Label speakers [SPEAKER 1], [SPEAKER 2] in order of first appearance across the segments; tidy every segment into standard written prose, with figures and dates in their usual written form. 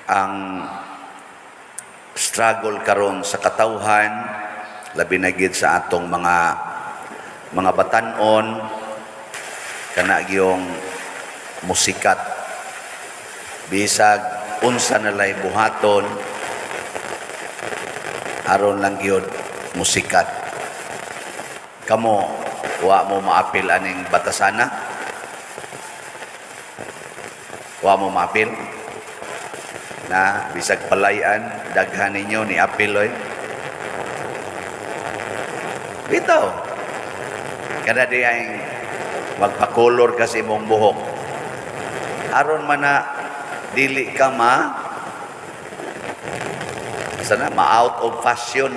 [SPEAKER 1] ang struggle karon sa katawhan, labi na gid sa atong mga batan-on, kana gyung musikat. Bisag unsa na lay buhaton, aron lang gyud musikat. Kamo wa mo maapil aning batasana? Wa mo maapil? Na bisag palayan, daghan ninyo ni apiloy. Bitaw. Kada di ay magpakolor kasi mong buhok. Aron man na dili ka sana ma-out of fashion.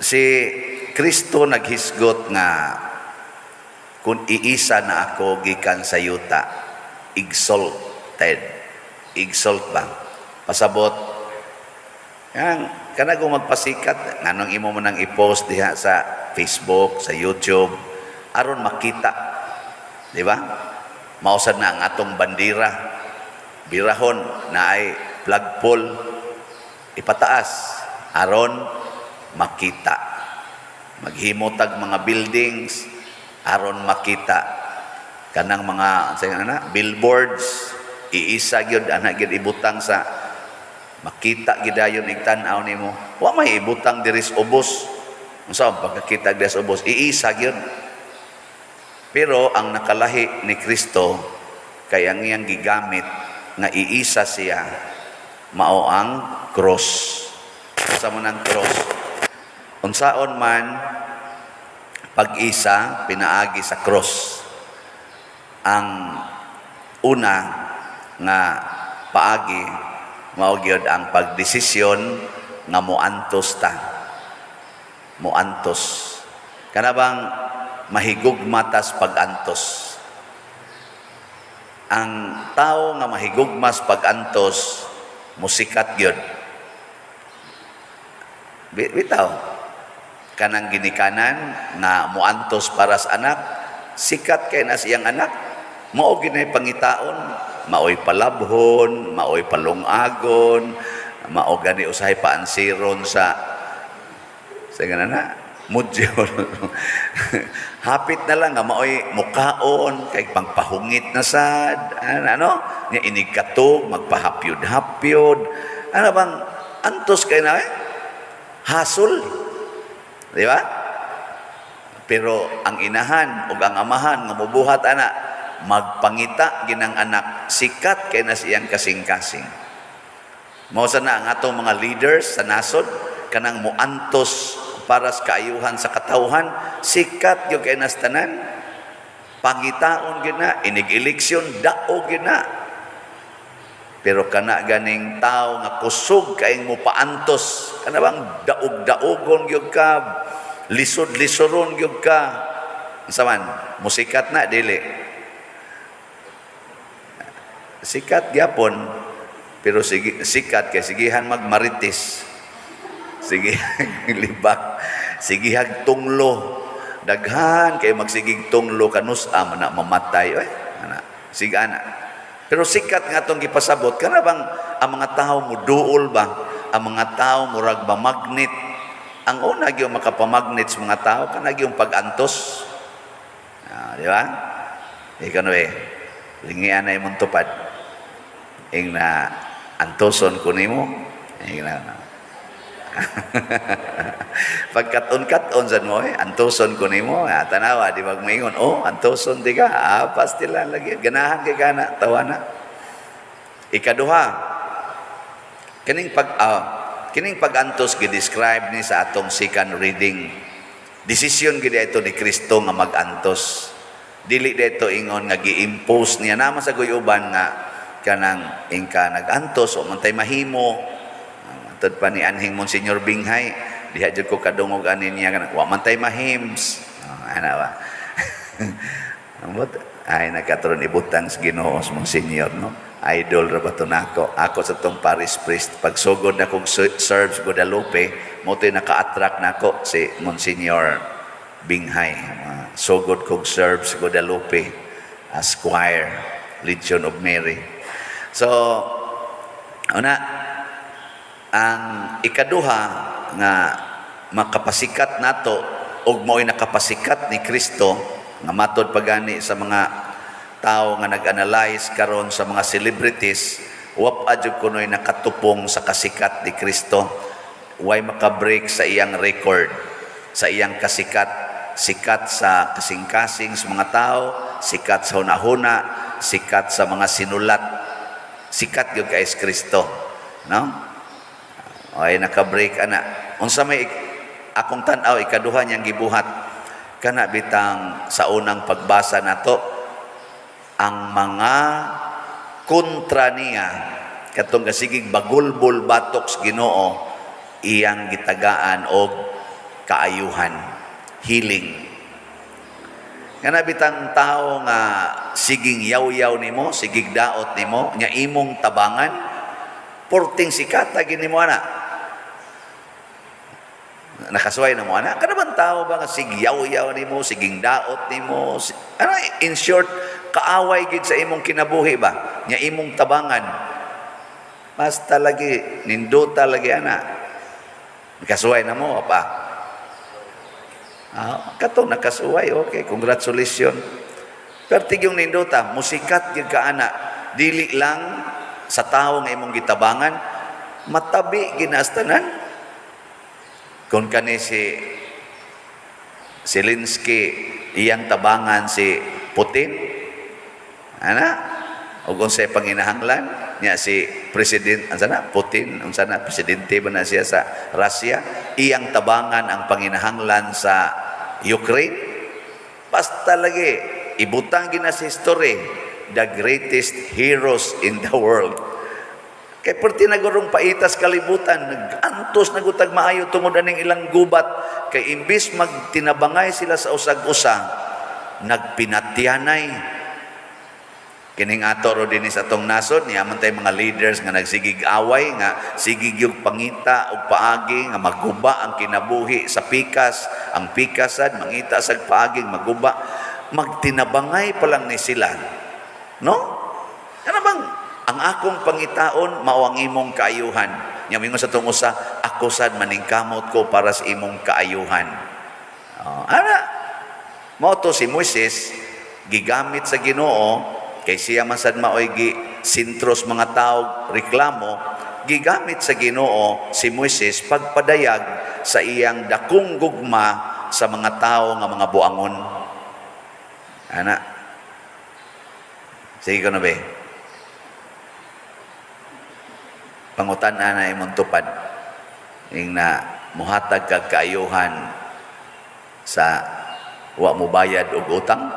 [SPEAKER 1] Si Kristo naghisgot nga kung iisa na ako gikan sa yuta, exalt ba? Pasabot. Yan, kana kung magpasikat, nganong imo mo nang i-post diha sa Facebook, sa YouTube, aron makita. Di ba? Mausad na ang atong bandira. Birahon na ay flagpole. Ipataas. Aron makita. Maghimotag mga buildings. Aron makita. Kanang mga billboards. Iisa gyud ana gyud ibutang sa makita gidayon igtan-aw nimo. Wa may ibutang diri sa ubos. Unsa pagkakita diri sa ubos? Iisa gyud. Pero ang nakalahi ni Kristo kay ang iyang gigamit nga iisa siya mao ang cross. Sa mo nang cross. Unsaon man pag-isa pinaagi sa cross. Ang una nga paagi mao gyud ang pagdesisyon nga moantos ta. Moantos. Kana bang mahigugmatas pag-antos? Ang tao nga mahigugmas pag-antos musikat gyud. Bitaw. Kanang ginikanan nga moantos para sa anak, sikat kay na siyang anak, mao ginay pangitaon, maoy palabhon, maoy palungagon, mao gani usahay paansiron sa ganana mudyo. Hapit na lang nga maoy mukaon kay pangpahungit na sad, nya inigkatog magpahapyod-hapyod. Ano bang antos kay na hasol, di ba? Pero ang inahan ug ang amahan nga mobuhat ana magpangita ginang anak, sikat kay na siyang kasing-kasing. Mao sana ang atong mga leaders sa nasod kanang moantos para sa kaayuhan sa katawhan, sikat gyud kay nas tanan. Pangitaon gyud na, inig-eleksyon daog gyud na. Pero kana ganing tao nga kusog kaayong mo paantos, kana bang daog-daogon gyud ka, lisod-lisoron gyud ka. Unsa man, musikat na dili. Sikat gyapon, pero sikat kay sigihan magmarites. Sige libak, sigihag tunglo, daghan kay magsigig tunglo kanusa man na mamatay sige ana. Pero sikat nga tong gipasabot kana bang ang mga tao mo duol ba, ang mga tao murag ba magnet. Ang una gyud makapamagnet sa mga tao kana gyud pag-antos, di ba? Ikaw lingian na imong tupad ing na antoson ko nimo ing na pagkaton-katon sa mo, antuson ko nimo, tanawa, di magmaingon, antuson di ka, pastilan lagi, ganahan kay kana, tawana. Ikaduha, kining pag-antos gi-describe ni sa atong second reading. Desisyon gid ito ni Kristo nga mag-antos. Dili dito ingon nga gi-impose niya naman sa guyuban nga kanang ingka nag-antos o mantay mahimo. Tad pa ni anhing Monsignor Binghay, diha jud ko kadungog ani niya kana wa man tay mahims. Ana ba? Ambot ay nakatron ibutang sa Ginoo Monsignor, no? Idol ra ba to nako. Ako sa tong parish priest pagsugod na kog serves Guadalupe, mo toy naka-attract nako si Monsignor Binghay. Sugod kog serves Guadalupe as choir, Legion of Mary. So Una, ang ikaduha nga makapasikat nato ug mao'y nakapasikat ni Kristo nga matod pagani sa mga tao nga nag-analyze karon sa mga celebrities, wa jud kunoy nakatupong sa kasikat ni Kristo. Way makabreak sa iyang record, sa iyang kasikat. Sikat sa kasing-kasing sa mga tao, sikat sa hunahuna, sikat sa mga sinulat. Sikat gyud kay Kristo, no? Ay naka-break ana. Unsa may akong tan-aw ikaduha niyang gibuhat kana bitang sa unang pagbasa nato ang mga kontra niya katong kasigig bagulbol batok sa Ginoo iyang gitagaan og kaayuhan, healing. Kana bitang tao nga siging yaw-yaw nimo, sigig daot nimo, nya imong tabangan, porting sikata gini mo ana. Nakasuway na mo ana. Kana bang tao ba nga sig yaw-yaw nimo, siging daot nimo, ano in short, kaaway gid sa imong kinabuhi ba? Nya imong tabangan. Basta lagi ninduta lagi ana. Nakasuway na mo pa. Katong nakasuway, okay, congratulations. Pero tigyong nindota, musikat gyud ka ana, dili lang sa tao nga imong gitabangan, matabi ginastanan. Kung kani si Zelensky, iyang tabangan si Putin, ana, o kung sa'y panginahanglan, niya si President, Putin, presidente ba na siya sa Russia, iyang tabangan ang panginahanglan sa Ukraine. Basta lagi, ibutang gina sa history, the greatest heroes in the world. Kay perti nagurong paitas kalibutan, nag-antos nagutag maayo tungod aning ilang gubat, kay imbis magtinabangay sila sa usag-usa, nagpinatyanay. Kining ato ro dinis atong nasod niya man tay mga leaders nga nagsigig away nga sigig yung pangita ug paagi nga maguba ang kinabuhi sa pikas, ang pikasan mangita sa paagi maguba, magtinabangay pa lang ni sila, no? Ano bang ang akong pangitaon mao ang imong kaayuhan? Nya mingon sa tong usa, ako sad maningkamot ko para sa imong kaayuhan. Ana mao to si Moises gigamit sa Ginoo. Kay siya man sad maoy sintros mga tao reklamo, gigamit sa Ginoo si Moises pagpadayag sa iyang dakong gugma sa mga tao nga mga buangon. Ana. Sige ko na be. Pangutan-an na imong tupad. Ing na muhatag kag kaayuhan sa wa mo bayad og utang.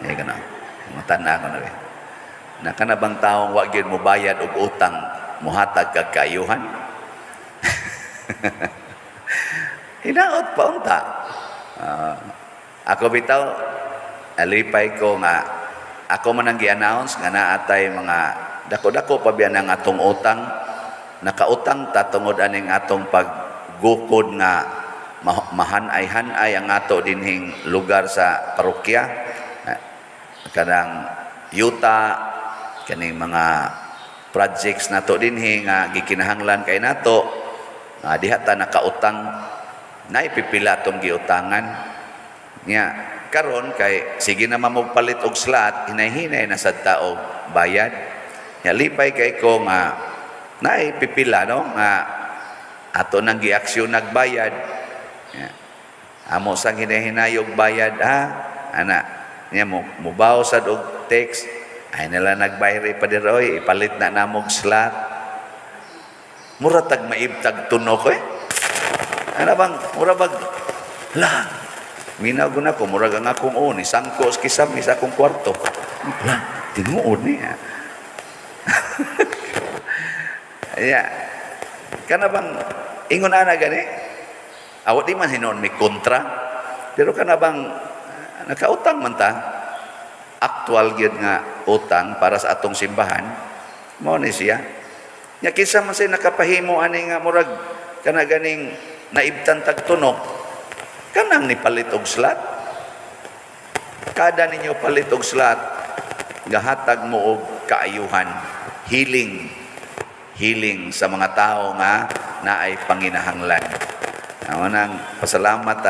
[SPEAKER 1] Ay kana. Pangutan-an ko na be. Na kana bang taong wa gyud mo bayad og utang muhatag kag kaayuhan? Hinaot pa unta. Ako bitaw alipay ko nga ako man ang gi-announce nga naatay mga dako-dako pa biyan ang atong utang, nakautang ta tungod aning atong paggukod nga mahanay-hanay ang ato dinhing lugar sa parokya, kanang yuta, kaning mga projects nato dinhi nga gikinahanglan kay nato, diha ta nakautang, naipipila tong giutangan nya karon kay sige na mamugpalit og slot, hinay-hinay na sad tao bayad. Nya lipay kay ko nga naipipila no nga ato nang giaksyon nagbayad. Amo sang hinay-hinayog bayad ana nya mubaw sad og text ay nila nagbayri pa diroy ipalit na namog slot. Mura tag maibtag tunok ano bang mura bag la minaw guna ko mura ang akong ni sangko kisam sa akong kwarto la tinuod niya. Ya kana bang ingon ana gani awat di man hinon may kontra pero kana bang nakautang man ta aktual gyud nga utang para sa atong simbahan mao ni siya nya kinsa man say nakapahimo ani nga murag kana ganing naibtan tag tunok kanang nipalit og slot kada ninyo palit og slot gahatag mo og kaayuhan, healing healing sa mga tao nga na ay panginahanglan. Nang pasalamat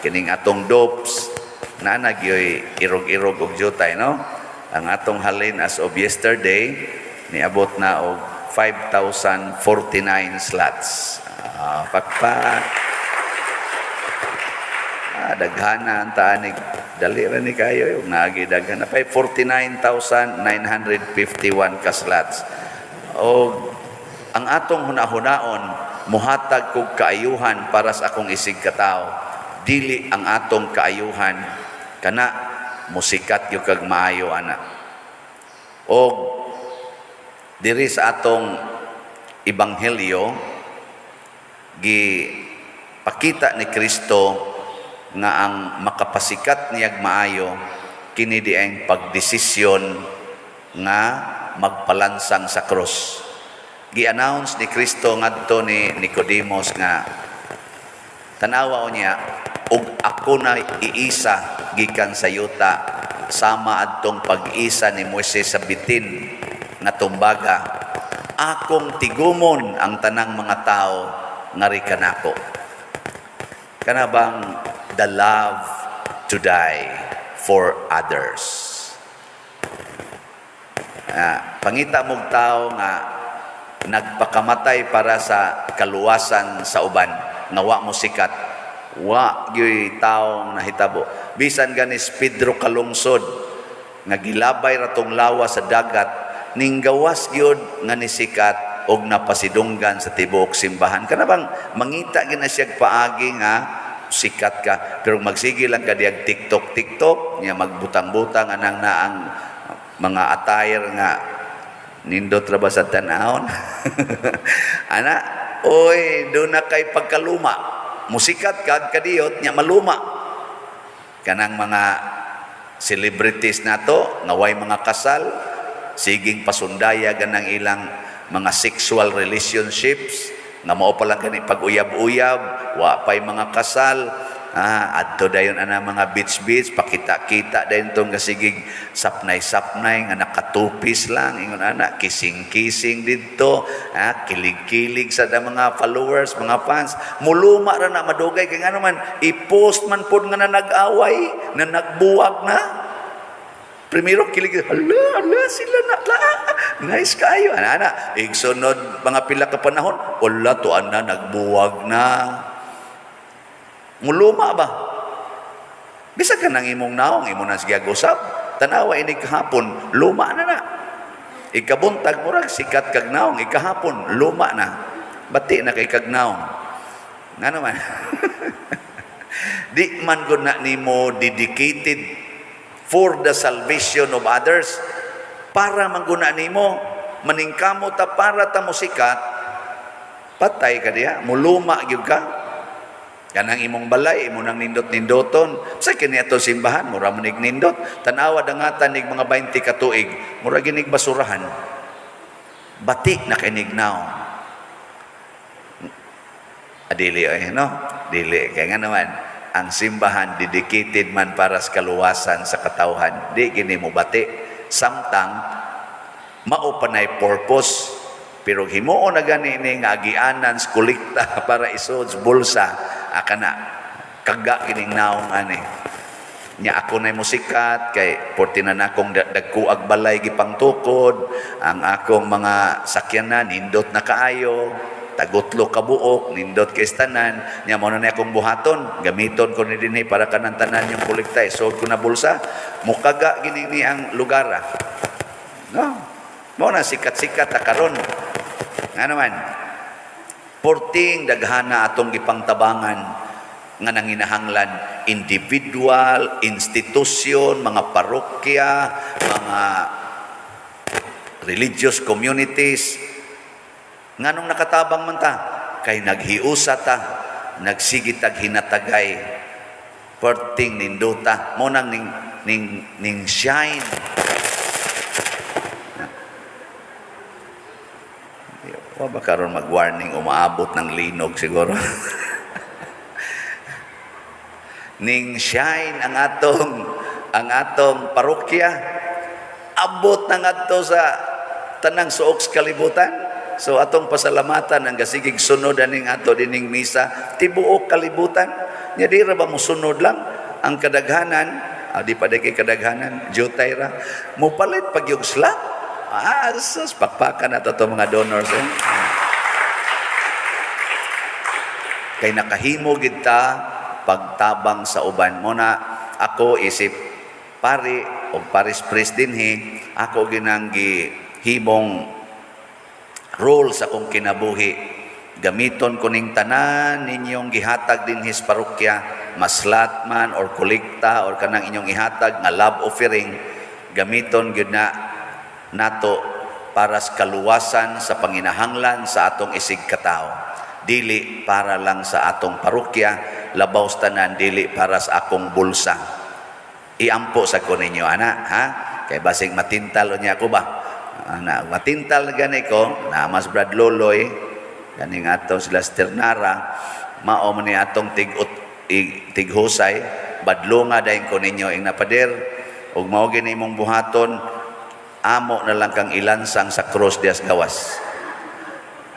[SPEAKER 1] kining atong dopes na nagyoy irog-irog og jutay, no? Ang atong halin as of yesterday niabot na og 5,049 slots. Pakpak. Daghana ang taanig. Dali ra ni kayo yung naagi daghana. 49,951 ka slots. O ang atong hunahunaon muhatag kog kaayuhan para sa akong isig katao. Dili ang atong kaayuhan kana musikat yung kag maayo ana. O diri sa atong ebanghelyo pakita ni Kristo nga ang makapasikat niyag maayo kini di ang pagdesisyon nga magpalansang sa krus. Gi-announce ni Kristo ngadto ni Nicodemos nga tanawa niya, ug ako na iisa gikan sa yuta sama adtong pag-isa ni Moises sa bitin nga tumbaga, akong tigumon ang tanang mga tao nga rikanako. Kana bang the love to die for others? Pangita mong tao nga nagpakamatay para sa kaluwasan sa uban, nga wa mo sikat, wa gyud taong nahitabo. Bisan ganis Pedro kalungsod nga gilabay ratong lawa sa dagat, ning gawas gyud nga nisikat og napasidunggan sa tibuok simbahan. Kana bang mangita gyud na siya paagi nga sikat ka, pero magsige lang ka diag TikTok nya magbutang-butang anang naang mga attire nga nindot ra ba sa tan-aon. Ana, oy, do na kay pagkaluma. Musikat kag kadiyot nya maluma. Kanang mga celebrities nato nga way mga kasal, siging pasundaya ganang ilang mga sexual relationships nga mao pa lang kani pag-uyab-uyab, wa pay mga kasal, adto dayon ana mga beach pakita-kita dayon tong kasigig sapnay-sapnay nga nakatupis lang ingon ana, kising-kising didto, kilig-kilig sa mga followers, mga fans, muluma ra na madugay kay ngano man i-post man pud nga na nag-away, na nagbuwag na. Primero kilig, ala sila na nice kayo ana igsunod mga pila ka panahon wala to ana nagbuwag na, muluma ba bisa ka nang imong naong imo na sige usab tanawa ini kahapon luma na ikabuntag murag sikat kag naong ikahapon luma na bati na kay kag naong nga naman. Di man gud na nimo dedicated for the salvation of others, para mangguna nimo maningkamo ta para ta musikat, patay ka diha, muluma gyud ka. Kanang imong balay imo nang nindot-nindoton sa kini ato simbahan mura manig nindot, tanawa dangatan nig mga 20 ka tuig mura ginig basurahan, bati na kinig now. Adili no, dili kay nga naman ang simbahan dedicated man para sa kaluwasan sa katawhan, di gini mo bati samtang mao panay purpose, pero himuon na gani ni nga agianan sa kolekta para isod sa bulsa akana kaga kining naong ani nya ako nay musikat kay portinan akong dagkuag balay gipangtukod, ang akong mga sakyanan nindot na kaayo, tagutlo ka buok, nindot kay tanan, nya mo na akong buhaton, gamiton ko ni dinhi para kanang tanan yung kolekta, so ko na bulsa, mukaga gini ni ang lugar. No, mo na sikat-sikat ta karon. Nga naman, porting daghana atong gipangtabangan nga nanginahanglan individual, institusyon, mga parokya, mga religious communities. Nganong nakatabang man ta? Kay naghiusa ta, nagsigit tag hinatagay, perting ninduta, mo nang ning shine. Wa ba karon mag-warning umaabot ng linog siguro? Ning shine ang atong parokya, abot na ngadto sa tanang suok sa kalibutan. So atong pasalamatan ang gasigig sunod aning ato dining misa tibuok kalibutan. Nya di ra ba mo sunod lang ang kadaghanan, di pa kay kadaghanan, jutay ra. Mupalit pag yung slap. Sus, pakpakan na to mga donors. Kay nakahimo gid ta pagtabang sa uban mo na ako isip pari o paris priest dinhi, ako ginanggi himong role sa akong kinabuhi. Gamiton ko ning tanan ninyong gihatag dinhi sa parokya, maslat man or kolekta or kanang inyong ihatag nga love offering, gamiton gyud na nato para sa kaluwasan sa panginahanglan sa atong isig katao. Dili para lang sa atong parokya, labaw sa tanan, dili para sa akong bulsa. Iampo sa ko ninyo, ana, ha? Kay basig matintal niya ako ba? Ana, matintal gani ko, na mas Brad Loloy, ganing atong sila Sternara, mao man ni atong tighusay, badlonga dayon ko ninyo ing napader, ug mao gini imong buhaton, amo na lang kang ilansang sa cross dias gawas.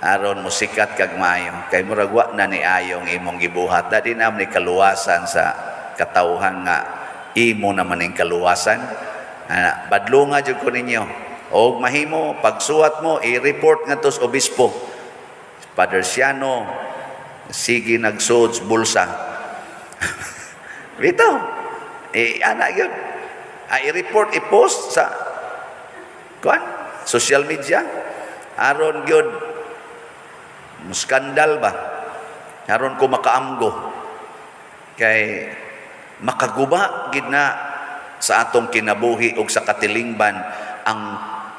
[SPEAKER 1] Aron mo sikat kag maayo, kay murag wa na ni ayong imong gibuhat, dadi na ni kaluwasan sa katawhan nga imo naman ning kaluwasan. Badlonga jud ko ninyo, og mahimo pagsuwat mo i-report ngadto sa obispo. Father Siano, sige nagsuod sa bulsa. Bitaw, anak yun. I-report, i-post sa social media. Aron yun, skandal ba? Aron ko makaamgo. Kay makaguba gid na sa atong kinabuhi ug sa katilingban ang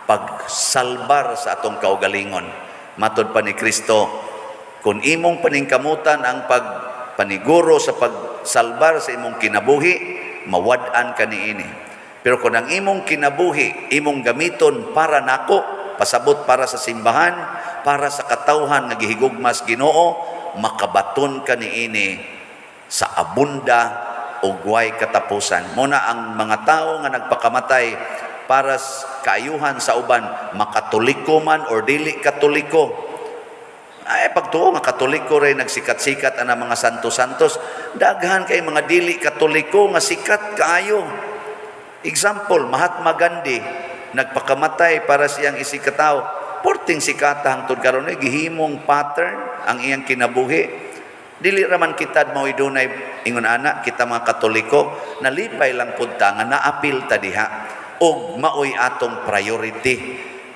[SPEAKER 1] pagsalbar sa atong kaugalingon. Matod pa ni Kristo, kung imong paningkamutan ang pagpaniguro sa pagsalbar sa imong kinabuhi, mawad-an ka niini. Pero kung ang imong kinabuhi, imong gamiton para nako, pasabot para sa simbahan, para sa katawhan nga gihigugmas Ginoo, makabaton ka niini sa abunda o guway katapusan. Muna ang mga tao nga nagpakamatay para kaayuhan sa uban, makatoliko man or dili katoliko. Ay pagtuo nga katoliko ray nagsikat-sikat ana mga santos-santos, daghan kay mga dili katoliko nga sikat kaayo. Example, Mahatma Gandhi nagpakamatay para siyang isikataw. Porting sikata hangtod karon ay gihimong pattern ang iyang kinabuhi. Dili raman kita mao dunay ingon ana kita mga katoliko, nalipay lang pud ta nga naapil ta diha og maoy atong priority.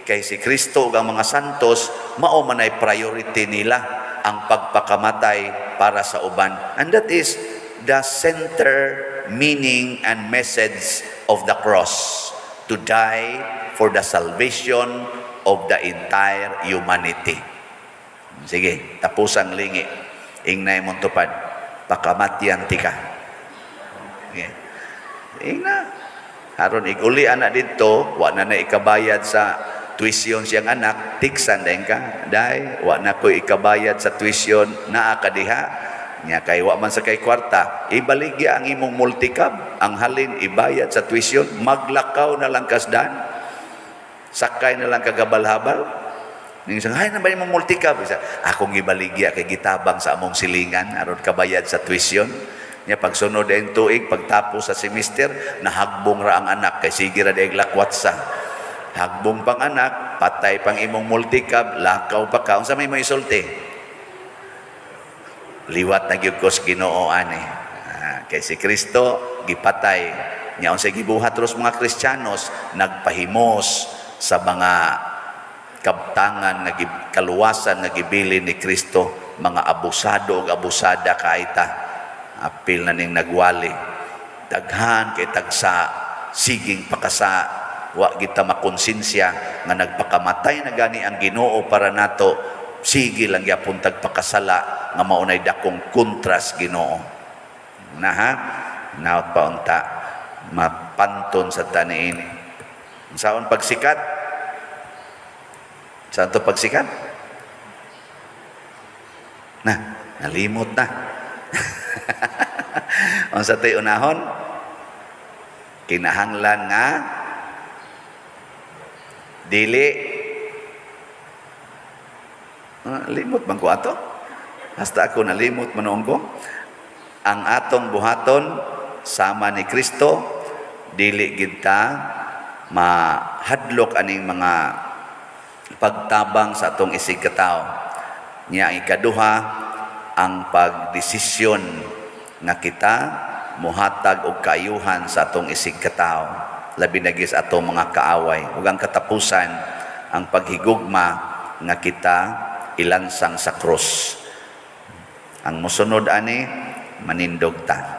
[SPEAKER 1] Kay si Kristo ug ang mga santos mao man ay priority nila ang pagpakamatay para sa uban. And that is the center meaning and message of the cross, to die for the salvation of the entire humanity. Sige, tapusang lingi. Ingnay mong tupad. Pakamatyan tika. Okay. Ingna. Haron iguli anak dito, wa na ikabayad sa tuition siyang anak, tiksan dahin ka. Dahil, wa na ko ikabayad sa tuition na akadiha. Nya kay wa man sa kay kwarta, ibaligya ang imong multicab, ang halin ibayad sa tuition, maglakaw na lang kasdan, sakay na lang kagabal-habal. Ning sang hay na ba imong multicab? Akong ibaligya kay gitabang sa among silingan aron kabayad sa tuition. Nya pagsunod ang tuig, pagtapos sa semester, nahagbong ra ang anak kay sige ra daig lakwat sa. Hagbong pang anak, patay pang imong multicab, lakaw pa ka. Unsa may isulti? Liwat na gyud ko sa Ginoo ani. Kay si Kristo gipatay nya unsay gibuhat ros mga Kristiyanos, nagpahimos sa mga kabtangan nga kaluwasan nga gibilin ni Kristo, mga abusado ug abusada kaita. Apil na ning nagwali. Daghan kay tagsa siging pakasa, wa kita makonsensya nga nagpakamatay na gani ang Ginoo para nato. Sige lang yapon tagpakasala nga maunay dakong kontras Ginoo. Na ha? Naot pa unta mapanton sa taniin. Saon pagsikat? Saan to pagsikat? Nalimot na. Unsa tay unahon? Kinahanglan nga Limot man ko ato. Hasta ako nalimot manoong ko. Ang atong buhaton sama ni Kristo, dili gid ta mahadlok aning mga pagtabang sa atong isig katawo. Nya ang ikaduha, ang pagdesisyon nga kita muhatag og kaayuhan sa atong isig katawo, labi na gis atong mga kaaway. Ug ang katapusan, ang paghigugma nga kita ilansang sa krus. Ang musunod ani manindog ta.